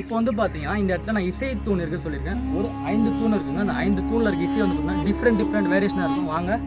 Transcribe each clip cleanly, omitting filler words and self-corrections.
இப்போ வந்து பார்த்தீங்கன்னா இந்த இடத்துல நான் இசை தூண் இருக்குன்னு சொல்லியிருக்கேன். ஒரு 5 தூண் இருக்குங்க. அந்த 5 தூணில் இருக்க இசை வந்து பார்த்தீங்கன்னா டிஃப்ரெண்ட் வேரியேஷனாக இருக்கும். வாங்க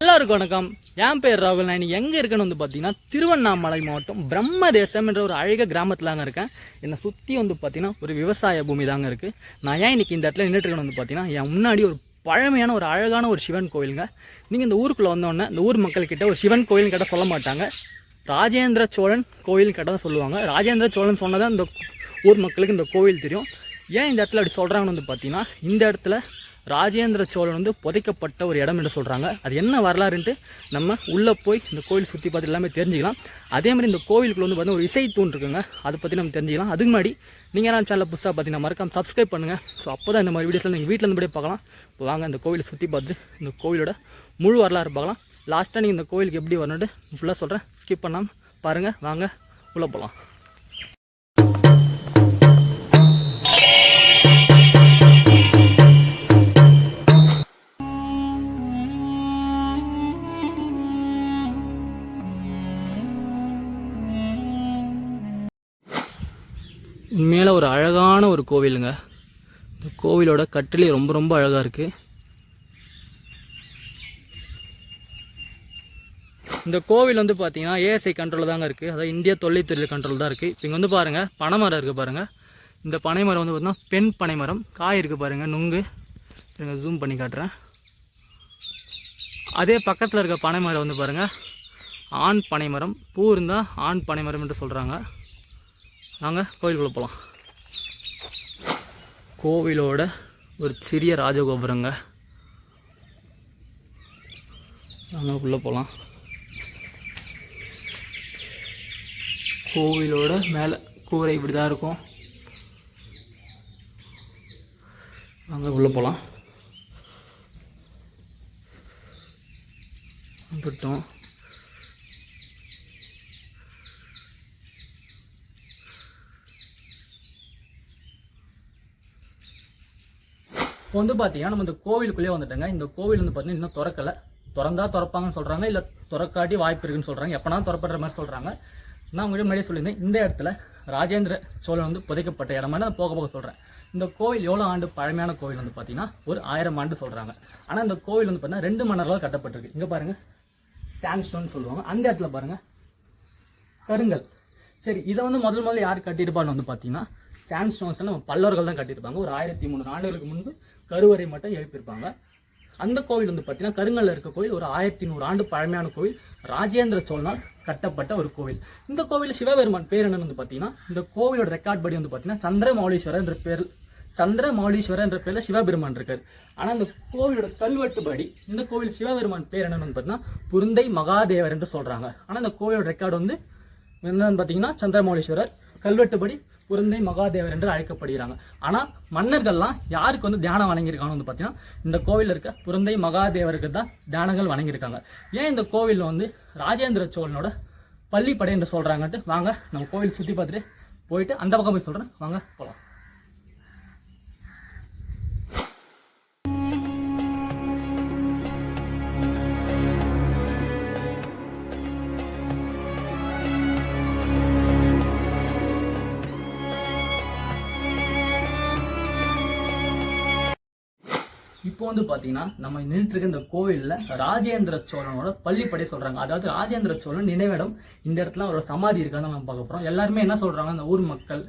எல்லாருக்கும் வணக்கம். என் பேர் ராகுல். நான் இன்னைக்கு எங்கே இருக்கேன்னு வந்து பார்த்தீங்கன்னா திருவண்ணாமலை மாவட்டம் பிரம்மதேசம் என்ற ஒரு அழக கிராமத்தில் தாங்க இருக்கேன். என்னை சுற்றி வந்து பார்த்தீங்கன்னா ஒரு விவசாய பூமி தாங்க இருக்குது. நான் ஏன் இன்னைக்கு இந்த இடத்துல நின்றுட்டு இருக்கேன்னு வந்து பார்த்தீங்கன்னா என் முன்னாடி ஒரு பழமையான ஒரு அழகான ஒரு சிவன் கோயிலுங்க. நீங்கள் இந்த ஊருக்குள்ளே வந்தோடனே இந்த ஊர் மக்கள்கிட்ட ஒரு சிவன் கோயில்னு கேட்டால் சொல்ல மாட்டாங்க, ராஜேந்திர சோழன் கோயில் கேட்டால் தான் சொல்லுவாங்க. ராஜேந்திர சோழன் சொன்னதான் இந்த ஊர் மக்களுக்கு இந்த கோவில் தெரியும். ஏன் இந்த இடத்துல அப்படி சொல்கிறாங்கன்னு வந்து பார்த்தீங்கன்னா இந்த இடத்துல ராஜேந்திர சோழன் வந்து புதைக்கப்பட்ட ஒரு இடம் என்று சொல்கிறாங்க. அது என்ன வரலாறுன்ட்டு நம்ம உள்ளே போய் இந்த கோவில் சுற்றி பார்த்து எல்லாமே தெரிஞ்சுக்கலாம். அதே மாதிரி இந்த கோவிலுக்குள்ள வந்து பார்த்தீங்கன்னா ஒரு இசை தூண் இருக்குங்க, அதை பற்றி நம்ம தெரிஞ்சுக்கலாம். அதுக்கு முன்னாடி நீங்கள் யாரும் சேனலில் புதுசாக பார்த்தீங்கன்னா மறக்காம சப்ஸ்கிரைப் பண்ணுங்கள். ஸோ அப்போ தான் இந்த மாதிரி வீடியோஸில் நீங்கள் வீட்டில் இருந்தபடியே பார்க்கலாம். இப்போ வாங்க இந்த கோவிலை சுற்றி பார்த்து இந்த கோவிலோட முழு வரலாறு பார்க்கலாம். லாஸ்ட்டாக நீங்கள் இந்த கோவிலுக்கு எப்படி வரணுன்ட்டு ஃபுல்லாக சொல்கிறேன், ஸ்கிப் பண்ணாமல் பாருங்கள். வாங்க உள்ளே போகலாம். உண்மையில ஒரு அழகான ஒரு கோவிலுங்க. இந்த கோவிலோட கட்டிலே ரொம்ப அழகாக இருக்குது. இந்த கோவில் வந்து பார்த்தீங்கன்னா ஏஎஸ்ஐ கண்ட்ரோலில் தாங்க இருக்குது, அதாவது இந்திய தொல்லித்துறை கண்ட்ரோல் தான் இருக்குது. இப்போ இங்கே வந்து பாருங்கள் பனைமரம் இருக்குது பாருங்கள். இந்த பனைமரம் வந்து பார்த்தீங்கன்னா பெண் பனைமரம், காய் இருக்குது பாருங்கள், நுங்கு. ஜூம் பண்ணி காட்டுறேன். அதே பக்கத்தில் இருக்க பனைமரம் வந்து பாருங்கள் ஆண் பனைமரம், பூ இருந்தால் ஆண் பனைமரம் என்று சொல்கிறாங்க. நாங்கள் கோவிலுக்குள்ளே போகலாம். கோவிலோட ஒரு சிறிய ராஜகோபுரங்க, நாங்கள் உள்ளே போகலாம். கோவிலோட மேலே கூரை இப்படி தான் இருக்கும். நாங்கள் உள்ளே போகலாம். வந்துட்டோம். இப்போ வந்து பார்த்தீங்கன்னா நம்ம இந்த கோவிலுக்குள்ளேயே வந்துட்டோங்க. இந்த கோவில் வந்து பார்த்தீங்கன்னா இன்னும் திறக்கலை. திறந்தா திறப்பாங்கன்னு சொல்கிறாங்க, இல்லை திறக்காட்டி வாய்ப்பு இருக்குன்னு சொல்கிறாங்க, எப்போனா திறப்படுற மாதிரி சொல்கிறாங்க. நான் உங்கள்கிட்ட முன்னாடியே சொல்லியிருந்தேன், இந்த இடத்துல ராஜேந்திர சோழன் வந்து புதைக்கப்பட்ட இடமா நான் போக சொல்கிறேன். இந்த கோவில் எவ்வளோ ஆண்டு பழமையான கோவில் வந்து பார்த்தீங்கன்னா ஒரு 1000 ஆண்டு சொல்கிறாங்க. ஆனால் இந்த கோவில் வந்து பார்த்தீங்கன்னா 2 மன்னர்களால் கட்டப்பட்டிருக்கு. இங்கே பாருங்கள் சாண்ட்ஸ்டோன் சொல்லுவாங்க, அந்த இடத்துல பாருங்கள் கருங்கல். சரி, இதை வந்து முதல்ல யார் கட்டியிருப்பான்னு வந்து பார்த்தீங்கன்னா சாண்ட்ஸ்டோன்ஸ் நம்ம பல்லவர்கள் தான் கட்டியிருப்பாங்க. ஒரு 1300 ஆண்டுகளுக்கு முன்பு கருவறை மட்டும் எழுப்பியிருப்பாங்க. அந்த கோவில் வந்து பார்த்தீங்கன்னா கருங்கல்ல இருக்க கோவில் ஒரு 1100 ஆண்டு பழமையான கோவில், ராஜேந்திர சோழனால் கட்டப்பட்ட ஒரு கோவில். இந்த கோவில் சிவபெருமான் பேர் என்னன்னு வந்து பார்த்தீங்கன்னா இந்த கோவிலோட ரெக்கார்ட் படி வந்து பார்த்தீங்கன்னா சந்திரமௌலீஸ்வரர் என்ற பேரில் சிவபெருமான் இருக்காரு. ஆனால் இந்த கோவிலோட கல்வெட்டு படி இந்த கோவில் சிவபெருமான் பேர் என்னன்னு பார்த்தீங்கன்னா புருந்தை மகாதேவர் என்று சொல்கிறாங்க. ஆனால் இந்த கோவிலோட ரெக்கார்டு வந்து என்னன்னு பார்த்தீங்கன்னா சந்திரமௌலீஸ்வரர், கல்வெட்டுப்படி புருந்தை மகாதேவர் என்று அழைக்கப்படுகிறாங்க. ஆனால் மன்னர்கள்லாம் யாருக்கு வந்து தியானம் வணங்கியிருக்காங்க வந்து பார்த்தீங்கன்னா இந்த கோவிலில் இருக்க புருந்தை மகாதேவருக்கு தான் தியானங்கள் வணங்கியிருக்காங்க. ஏன் இந்த கோவிலில் வந்து ராஜேந்திர சோழனோட பள்ளிப்படை என்று சொல்கிறாங்கன்ட்டு வாங்க நம்ம கோவில் சுற்றி பார்த்துட்டு போயிட்டு அந்த பக்கம் போய் சொல்கிறேன், வாங்க போகலாம். இப்போ வந்து பார்த்தீங்கன்னா நம்ம நின்றுட்டு இருக்க இந்த கோவிலில் ராஜேந்திர சோழனோட பள்ளிப்படை சொல்கிறாங்க. அதாவது ராஜேந்திர சோழன் நினைவிடம் இந்த இடத்துல ஒரு சமாதி இருக்கான்னு நம்ம பார்க்க போகிறோம். எல்லாருமே என்ன சொல்கிறாங்க, இந்த ஊர் மக்கள்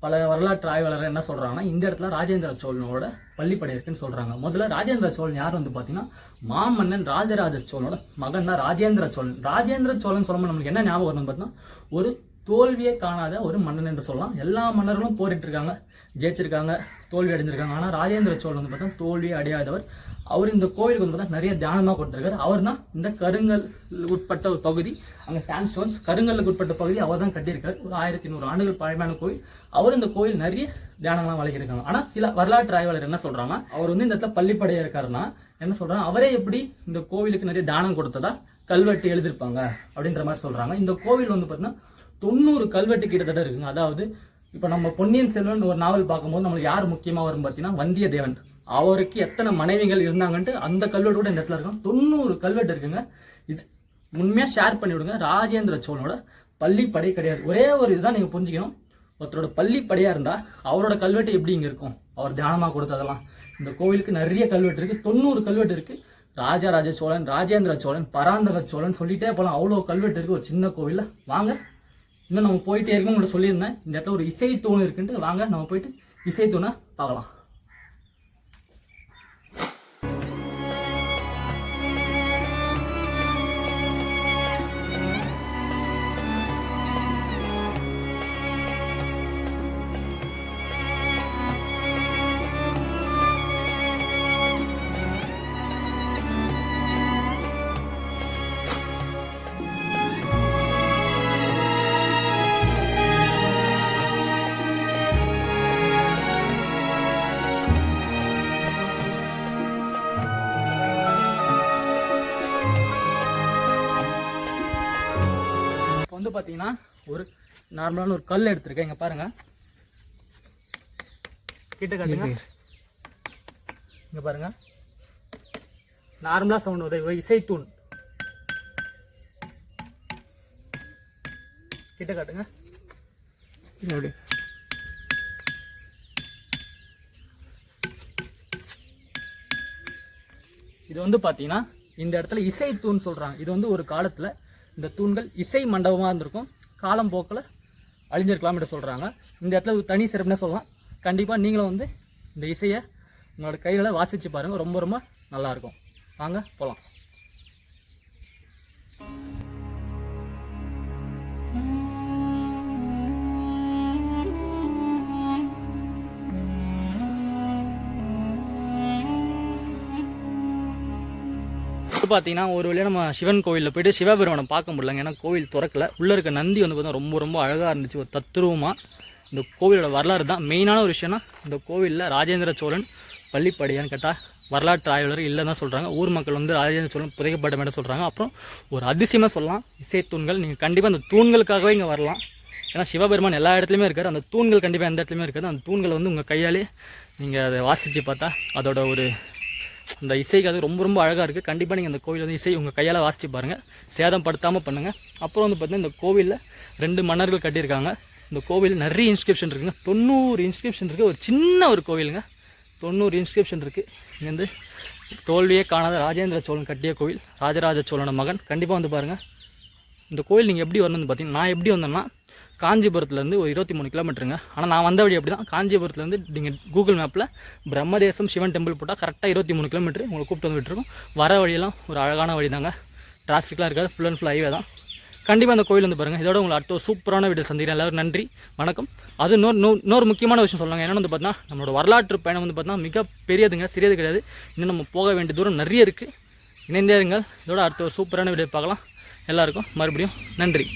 பல வரலாற்று ஆய்வாளர்கள் என்ன சொல்கிறாங்கன்னா, இந்த இடத்துல ராஜேந்திர சோழனோட பள்ளிப்படை இருக்குன்னு சொல்கிறாங்க. முதல்ல ராஜேந்திர சோழன் யார் வந்து பார்த்தீங்கன்னா, மாமன்னன் ராஜராஜ சோழனோட மகன் தான் ராஜேந்திர சோழன். ராஜேந்திர சோழன் சொல்லும்போது நம்மளுக்கு என்ன ஞாபகம் வரும்னு பார்த்தீங்கன்னா, ஒரு தோல்வியே காணாத ஒரு மன்னன் என்று சொல்லலாம். எல்லா மன்னர்களும் போரிட்டு இருக்காங்க, ஜெயிச்சிருக்காங்க, தோல்வி அடைஞ்சிருக்காங்க. ஆனால் ராஜேந்திர சோழன் வந்து பார்த்தா தோல்வியே அடையாதவர். அவர் இந்த கோவிலுக்கு வந்து பார்த்தா நிறைய தியானமாக கொடுத்துருக்காரு. அவர் தான் இந்த கருங்கல் உட்பட்ட ஒரு பகுதி, அங்கே சாண்ட்ஸ்டோன்ஸ் கருங்கல்லுக்கு உட்பட்ட பகுதி அவர் தான் கட்டியிருக்காரு. ஒரு 1100 ஆண்டுகள் பழமையான கோவில். அவர் இந்த கோவில் நிறைய தியானங்கள்லாம் வழங்கியிருக்காங்க. ஆனால் சில வரலாற்று ஆய்வாளர் என்ன சொல்றாங்கன்னா, அவர் வந்து இந்த இடத்துல பள்ளிப்படையா இருக்காருன்னா என்ன சொல்றாங்க, அவரே எப்படி இந்த கோவிலுக்கு நிறைய தானம் கொடுத்ததா கல்வெட்டு எழுதியிருப்பாங்க அப்படின்ற மாதிரி சொல்றாங்க. இந்த கோவில் வந்து பார்த்தீங்கன்னா 90 கல்வெட்டு கிட்டத்தட்ட இருக்குங்க. அதாவது இப்போ நம்ம பொன்னியின் செல்வன் ஒரு நாவல் பார்க்கும்போது நம்மளுக்கு யார் முக்கியமாக வரும் பார்த்தீங்கன்னா, வந்தியத்தேவன். அவருக்கு எத்தனை மனைவிகள் இருந்தாங்கன்ட்டு அந்த கல்வெட்டு கூட இந்த இடத்துல இருக்கும். 90 கல்வெட்டு இருக்குங்க. இது உண்மையாக ஷேர் பண்ணி விடுங்க. ராஜேந்திர சோழனோட பள்ளிப்படை கிடையாது. ஒரே ஒரு இதுதான் நீங்கள் புரிஞ்சுக்கணும். ஒருத்தரோட பள்ளிப்படையாக இருந்தால் அவரோட கல்வெட்டு எப்படி இங்கே இருக்கும், அவர் தியானமாக கொடுத்ததெல்லாம். இந்த கோவிலுக்கு நிறைய கல்வெட்டு இருக்குது, 90 கல்வெட்டு இருக்குது. ராஜராஜ சோழன், ராஜேந்திர சோழன், பராந்தக சோழன் சொல்லிட்டே போகலாம். அவ்வளோ கல்வெட்டு இருக்குது ஒரு சின்ன கோவிலில். வாங்க, இன்னும் நம்ம போயிட்டே இருக்கோம். உங்கள்ட்ட சொல்லியிருந்தேன் இந்த இடத்துல ஒரு இசை தூண் இருக்குன்ட்டு. வாங்க நம்ம போயிட்டு இசை தூணை பார்க்கலாம். வந்து பார்த்தீங்கன்னா ஒரு நார்மலான ஒரு கல் எடுத்திருக்கேன். இங்கே பாருங்க, கிட்ட காட்டுங்க. இங்கே பாருங்க, நார்மலாக சவுண்ட் வருது, இசைத்தூண். கிட்ட காட்டுங்க. இது வந்து பார்த்தீங்கன்னா இந்த இடத்துல இசைத்தூண் சொல்கிறாங்க. இது வந்து ஒரு காலத்தில் இந்த தூண்கள் இசை மண்டபமாக இருந்திருக்கும், காலம் போக்கில் அழிஞ்சிருக்கலாம் என்று சொல்கிறாங்க. இந்த இடத்துல ஒரு தனி சிறப்புன்னு சொல்லலாம். கண்டிப்பாக நீங்களும் வந்து இந்த இசையை உங்களோட கைகளை வாசித்து பாருங்கள், ரொம்ப ரொம்ப நல்லாயிருக்கும். வாங்க போகலாம். பார்த்தீங்கன்னா ஒரு வழியாக நம்ம சிவன் கோவிலில் போய்ட்டு சிவபெருமானை பார்க்க முடியலங்க. ஏன்னா கோவில் திறக்கல. உள்ளே இருக்க நந்தி வந்து பார்த்தா ரொம்ப ரொம்ப அழகாக இருந்துச்சு, ஒரு தத்துருவமாக. இந்த கோவிலோட வரலாறு தான் மெயினான ஒரு விஷயம்னா, இந்த கோவிலில் ராஜேந்திர சோழன் பள்ளிப்படையான்னு கேட்டால் வரலாற்று ஆய்வாளர் இல்லை தான் சொல்கிறாங்க. ஊர் மக்கள் வந்து ராஜேந்திர சோழன் புதைக்கப்பட்ட மாதிரி சொல்கிறாங்க. அப்புறம் ஒரு அதிசயமாக சொல்லலாம், இசைத்தூண்கள். நீங்கள் கண்டிப்பாக அந்த தூண்களுக்காகவே இங்கே வரலாம். ஏன்னா சிவபெருமான் எல்லா இடத்துலையுமே இருக்கார். அந்த தூண்கள் கண்டிப்பாக எந்த இடத்துலையுமே இருக்காது. அந்த தூண்களை வந்து உங்கள் கையாலே நீங்கள் அதை வாசித்து பார்த்தா அதோட ஒரு அந்த இசைக்கு அது ரொம்ப ரொம்ப அழகாக இருக்குது. கண்டிப்பாக நீங்கள் இந்த கோவில் வந்து இசை உங்கள் கையால் வாசித்து பாருங்கள், சேதம் படுத்தாமல் பண்ணுங்கள். அப்புறம் வந்து பார்த்திங்கன்னா இந்த கோவிலில் 2 மன்னர்கள் கட்டியிருக்காங்க. இந்த கோவில் நிறைய இன்ஸ்கிரிப்ஷன் இருக்குங்க. 90 இன்ஸ்கிரிப்ஷன் இருக்குது. ஒரு சின்ன ஒரு கோவிலுங்க, 90 இன்ஸ்கிரிப்ஷன் இருக்குது. இங்கே வந்து தோல்வியே காணாத ராஜேந்திர சோழன் கட்டிய கோவில், ராஜராஜ சோழனோட மகன். கண்டிப்பாக வந்து பாருங்கள். இந்த கோவில் நீங்கள் எப்படி வரணும்னு பார்த்தீங்கன்னா, நான் எப்படி வந்தேன்னா காஞ்சிபுரத்துலேருந்து ஒரு 23 கிலோமீட்டருங்க. ஆனால் நான் வந்த வழி அப்படி தான். காஞ்சிபுரத்துலேருந்து நீங்கள் கூகுள் மேப்பில் பிரம்மதேசம் சிவன் டெம்பிள் போட்டால் கரெக்டாக 23 கிலோமீட்டர் உங்களை கூப்பிட்டு வந்து விட்டுருக்கோம். வர வழியெல்லாம் ஒரு அழகான வழி தாங்க, டிராஃபிக்லாம் இருக்காது, ஃபுல் அண்ட் ஃபுல் ஹைவே தான். கண்டிப்பாக அந்த கோவில் வந்து பாருங்கள். இதோட உங்களை அடுத்த ஒரு சூப்பரான வீடியோ சந்திக்கிறேன். எல்லோரும் நன்றி, வணக்கம். அது இன்னொரு முக்கியமான விஷயம் சொல்லுவாங்க. என்னென்னு வந்து பார்த்தீங்கன்னா, நம்மளோட வரலாற்று பயணம் வந்து பார்த்தீங்கன்னா மிக பெரியதுங்க, சிறியது கிடையாது. இன்னும் நம்ம போக வேண்டிய தூரம் நிறைய இருக்குது. இணைந்தே இருங்கள். இதோட அடுத்த ஒரு சூப்பரான வீடியோ பார்க்கலாம். எல்லாருக்கும் மறுபடியும் நன்றி.